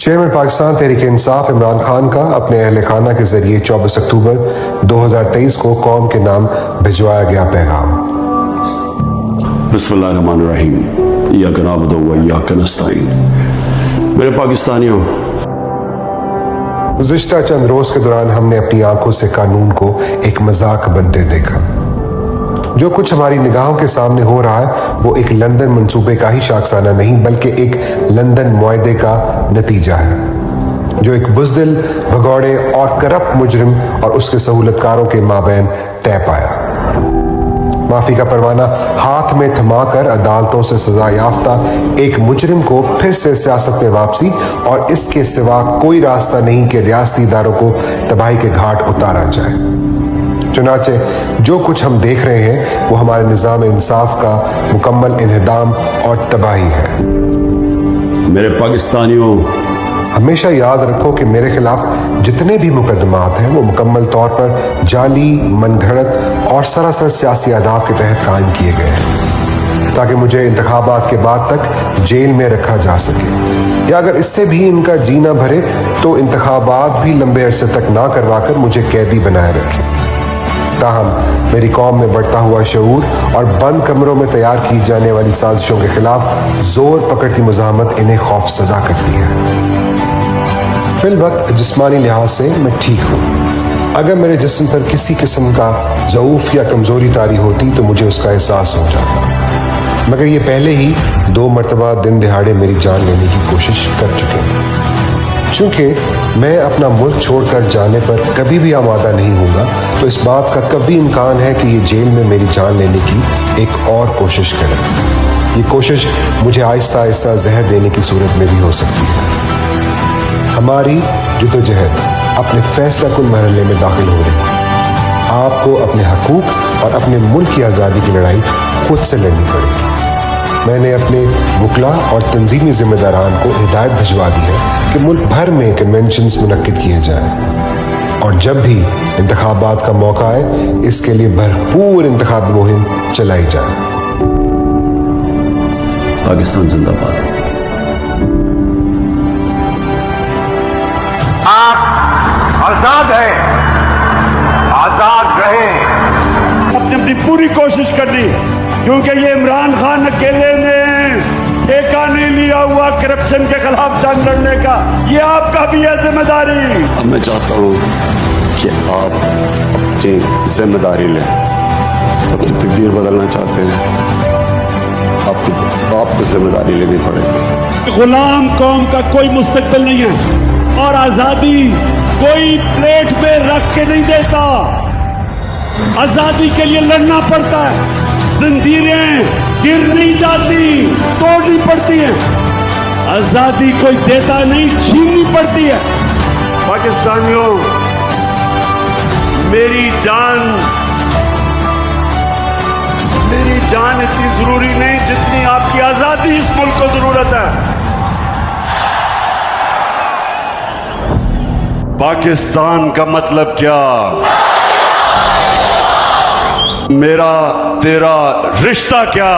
Chairman Pakistan Tehreek Insaf Imran Khan का अपने अहल खाना के जरिए 24 अक्टूबर 2023 को कौम के नाम भिजवाया गया पैगाम। बिस्मिल्लाहिर्रहमानिर्रहीम, इय्याका नअबुदु व इय्याका नस्तईन। मेरे पाकिस्तानियों, गुज़िश्ता चंद रोज के दौरान हमने अपनी आंखों से कानून को एक मजाक बनते देखा। जो कुछ हमारी निगाहों के सामने हो रहा है वो एक लंदन मंसूबे का ही शाखसाना नहीं बल्कि एक लंदन मुआहदे का नतीजा है जो एक बुज़दिल, भगौड़े और करप्ट मुजरिम और उसके सहूलतकारों के माबैन तय पाया। माफी का परवाना हाथ में थमाकर अदालतों से सजा याफ्ता एक मुजरिम को फिर से सियासत में वापसी और इसके सिवा कोई रास्ता नहीं कि रियासती इदारों को तबाही के घाट उतारा जाए। चुनाचे जो कुछ हम देख रहे हैं वो हमारे निज़ाम इंसाफ का मुकम्मल इन्हिदाम और तबाही है। मेरे पाकिस्तानियों, हमेशा याद रखो कि मेरे खिलाफ जितने भी मुकदमात हैं वो मुकम्मल तौर पर जाली, मनगढ़ंत और सरासर सियासी अहदाफ के तहत कायम किए गए हैं ताकि मुझे इंतखाबात के बाद तक जेल में रखा जा सके, या अगर इससे भी इनका जी ना भरे तो इंतखाबात भी लंबे अरसे तक ना करवा कर मुझे कैदी बनाए रखें। ताहम मेरी कौम में बढ़ता हुआ शऊर और बंद कमरों में तैयार की जाने वाली साजिशों के खिलाफ जोर पकड़ती मुज़ाहमत इन्हें खौफज़दा करती है। फिल वक्त जिस्मानी लिहाज से मैं ठीक हूँ। अगर मेरे जिस्म पर किसी किस्म का ज़ऊफ़ या कमज़ोरी तारी होती तो मुझे उसका एहसास हो जाता, मगर ये पहले ही 2 मरतबा दिन दिहाड़े मेरी जान लेने की कोशिश कर चुके हैं। चूँकि मैं अपना मुल्क छोड़कर जाने पर कभी भी आमादा नहीं होगा तो इस बात का कभी इम्कान है कि ये जेल में मेरी जान लेने की एक और कोशिश करें। ये कोशिश मुझे आहिस्ता आहिस्ता जहर देने की सूरत में भी हो सकती है। हमारी जद्दोजहद अपने फैसला कुन मरहले में दाखिल हो रही है। आपको अपने हकूक और अपने मुल्क की आज़ादी की लड़ाई खुद से लड़नी पड़ेगी। मैंने अपने वकला और तंजीमी जिम्मेदारान को हिदायत भिजवा दी है कि मुल्क भर में कन्वेंशंस मुनक्किद किए जाएं और जब भी इंतखाबात का मौका आए इसके लिए भरपूर इंतखाबी मुहिम चलाई जाए। पाकिस्तान जिंदाबाद। आप आजाद हैं, आजाद रहे। अपनी पूरी कोशिश करनी, क्योंकि ये इमरान खान अकेले ने ठेका नहीं लिया हुआ करप्शन के खिलाफ जंग लड़ने का, ये आपका भी है जिम्मेदारी। अब मैं चाहता हूँ कि आप अपनी जिम्मेदारी लें। अपनी तकदीर बदलना चाहते हैं, आपको जिम्मेदारी लेनी पड़ेगी। गुलाम कौम का कोई मुस्तकबिल नहीं है और आजादी कोई प्लेट में रख के नहीं देता। आजादी के लिए लड़ना पड़ता है। जंजीरें गिर नहीं जाती, तोड़नी पड़ती है। आजादी कोई देता नहीं, छीननी पड़ती है। पाकिस्तानियों, मेरी जान इतनी जरूरी नहीं जितनी आपकी आजादी इस मुल्क को जरूरत है। पाकिस्तान का मतलब क्या? मेरा तेरा रिश्ता क्या?